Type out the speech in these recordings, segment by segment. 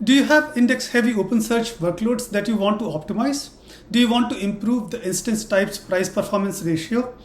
Do you have index-heavy OpenSearch workloads that you want to optimize? Do you want to improve the instance types price-performance ratio?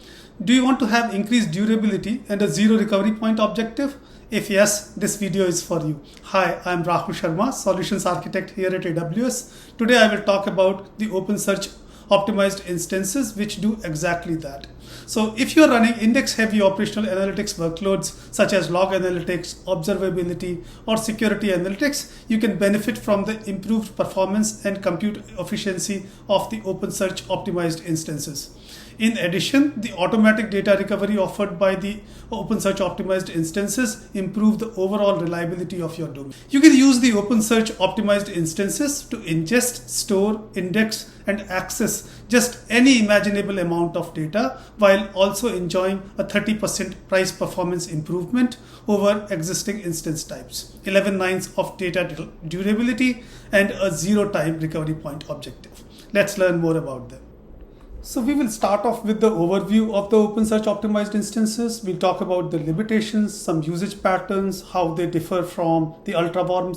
Do you want to have increased durability and a zero recovery point objective? If yes, this video is for you. Hi, I'm Rahul Sharma, Solutions Architect here at AWS. Today I will talk about the OpenSearch optimized instances which do exactly that. So if you're running index-heavy operational analytics workloads such as log analytics, observability, or security analytics, you can benefit from the improved performance and compute efficiency of the OpenSearch optimized instances. In addition, the automatic data recovery offered by the OpenSearch optimized instances improve the overall reliability of your domain. You can use the OpenSearch optimized instances to ingest, store, index, and access just any imaginable amount of data while also enjoying a 30% price performance improvement over existing instance types, 11 nines of data durability, and a zero time recovery point objective. Let's learn more about them. So we will start off with the overview of the OpenSearch optimized instances. We'll talk about the limitations, some usage patterns, how they differ from the ultra-warm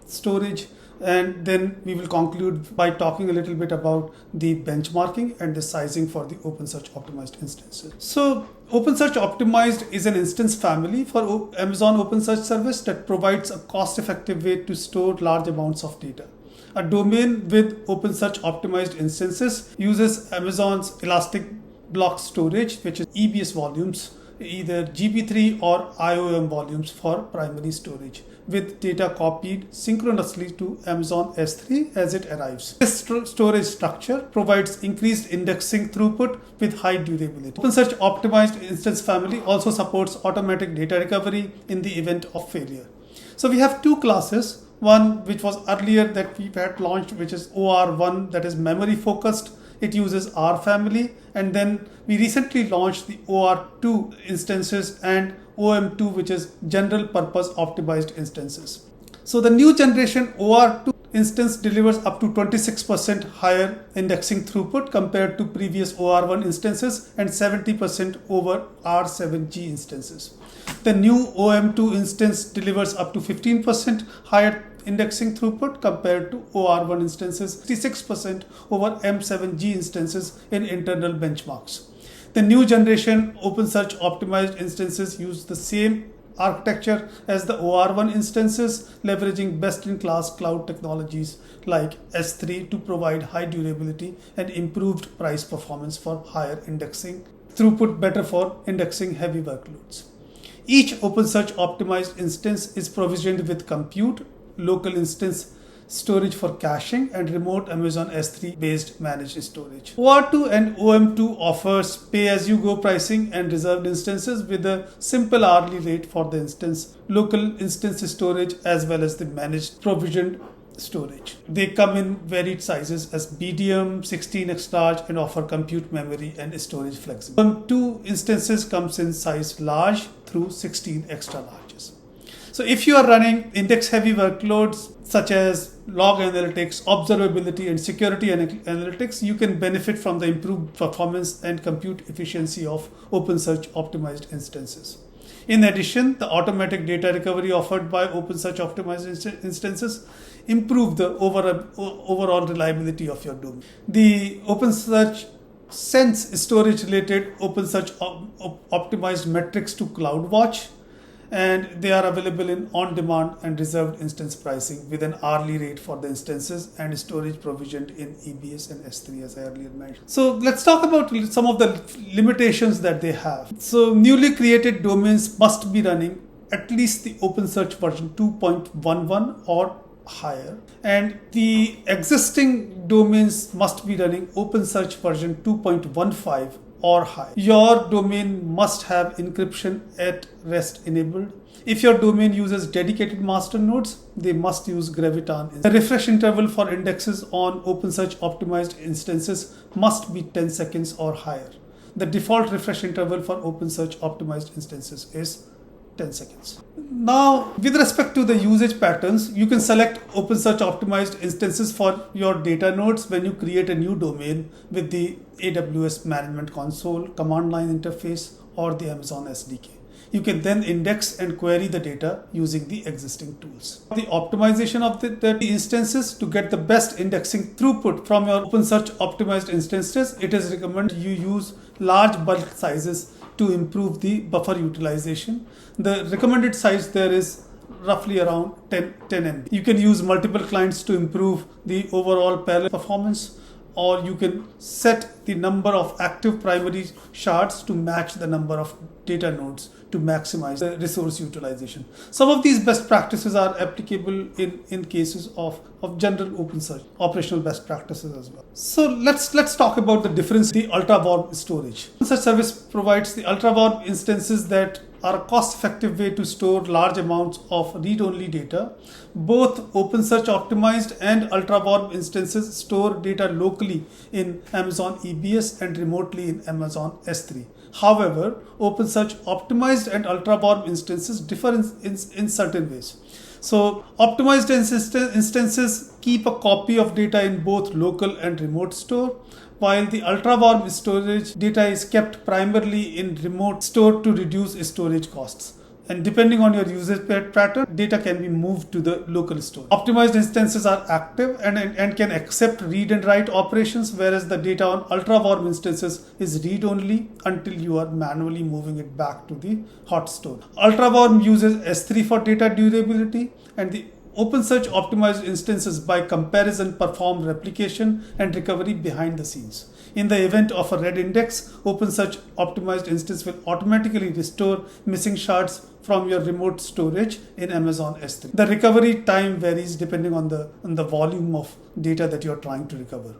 storage, and then we will conclude by talking a little bit about the benchmarking and the sizing for the OpenSearch optimized instances. So OpenSearch optimized is an instance family for Amazon OpenSearch service that provides a cost-effective way to store large amounts of data. A domain with OpenSearch optimized instances uses Amazon's elastic block storage, which is EBS volumes, either GB3 or IOM volumes for primary storage, with data copied synchronously to Amazon S3 as it arrives. This storage structure provides increased indexing throughput with high durability. OpenSearch optimized instance family also supports automatic data recovery in the event of failure. So we have two classes. One which was earlier that we had launched, which is OR1, that is memory focused. It uses R family, and then we recently launched the OR2 instances and OM2, which is general purpose optimized instances. So the new generation OR2 instance delivers up to 26% higher indexing throughput compared to previous OR1 instances and 70% over R7G instances. The new OM2 instance delivers up to 15% higher indexing throughput compared to OR1 instances, 66% over M7G instances in internal benchmarks. The new generation OpenSearch optimized instances use the same architecture as the OR1 instances, leveraging best-in-class cloud technologies like S3 to provide high durability and improved price performance for higher indexing, throughput better for indexing heavy workloads. Each OpenSearch optimized instance is provisioned with compute, local instance storage for caching, and remote Amazon S3 based managed storage. OR2 and OM2 offers pay-as-you-go pricing and reserved instances with a simple hourly rate for the instance, local instance storage, as well as the managed provisioned storage. They come in varied sizes as medium, 16x large, and offer compute memory and storage flexibility. OM2 instances comes in size large through 16 extra larges. So if you are running index-heavy workloads such as log analytics, observability, and security analytics, you can benefit from the improved performance and compute efficiency of OpenSearch optimized instances. In addition, the automatic data recovery offered by OpenSearch optimized instances improve the overall reliability of your domain. The OpenSearch sends storage-related OpenSearch optimized metrics to CloudWatch, and they are available in on-demand and reserved instance pricing with an hourly rate for the instances and storage provisioned in EBS and S3 as I earlier mentioned. So let's talk about some of the limitations that they have. So newly created domains must be running at least the OpenSearch version 2.11 or higher, and the existing domains must be running OpenSearch version 2.15 or higher. Your domain must have encryption at rest enabled. If your domain uses dedicated master nodes, they must use Graviton. The refresh interval for indexes on OpenSearch optimized instances must be 10 seconds or higher. The default refresh interval for OpenSearch optimized instances is 10 seconds. Now, with respect to the usage patterns, you can select OpenSearch optimized instances for your data nodes when you create a new domain with the AWS Management Console, command line interface, or the Amazon SDK. You can then index and query the data using the existing tools. The optimization of the instances to get the best indexing throughput from your OpenSearch optimized instances, it is recommended you use large bulk sizes to improve the buffer utilization. The recommended size there is roughly around 10 MB. You can use multiple clients to improve the overall parallel performance, or you can set the number of active primary shards to match the number of data nodes to maximize the resource utilization. Some of these best practices are applicable in cases of general OpenSearch operational best practices as well. So let's talk about the difference in the ultra-warm storage. OpenSearch service provides the ultra-warm instances that are a cost-effective way to store large amounts of read-only data. Both OpenSearch optimized and ultra-warm instances store data locally in Amazon EBS and remotely in Amazon S3. However, OpenSearch optimized and ultra-warm instances differ in certain ways. So optimized instances keep a copy of data in both local and remote store, while the ultra-warm storage data is kept primarily in remote store to reduce storage costs. And depending on your usage pattern, data can be moved to the local store. Optimized instances are active and can accept read and write operations, whereas the data on ultra-warm instances is read-only until you are manually moving it back to the hot store. Ultra-warm uses S3 for data durability, and the OpenSearch optimized instances by comparison perform replication and recovery behind the scenes. In the event of a red index, OpenSearch optimized instance will automatically restore missing shards from your remote storage in Amazon S3. The recovery time varies depending on the volume of data that you are trying to recover.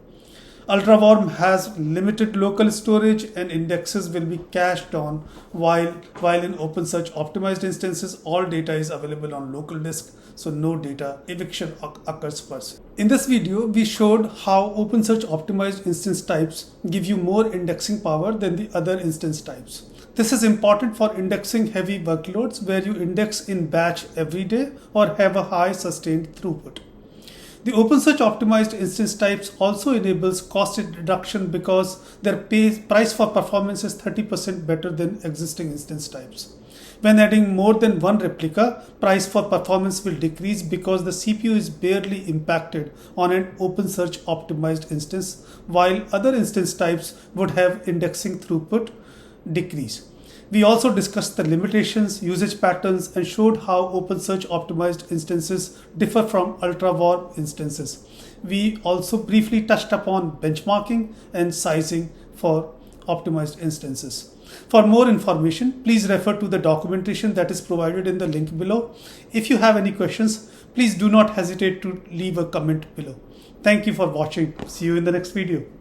UltraWarm has limited local storage and indexes will be cached on, while in OpenSearch optimized instances, all data is available on local disk, so no data eviction occurs first. In this video, we showed how OpenSearch optimized instance types give you more indexing power than the other instance types. This is important for indexing heavy workloads where you index in batch every day or have a high sustained throughput. The OpenSearch optimized instance types also enables cost reduction because their price for performance is 30% better than existing instance types. When adding more than one replica, price for performance will decrease because the CPU is barely impacted on an OpenSearch optimized instance, while other instance types would have indexing throughput decrease. We also discussed the limitations, usage patterns, and showed how OpenSearch optimized instances differ from ultra-warm instances. We also briefly touched upon benchmarking and sizing for optimized instances. For more information, please refer to the documentation that is provided in the link below. If you have any questions, please do not hesitate to leave a comment below. Thank you for watching. See you in the next video.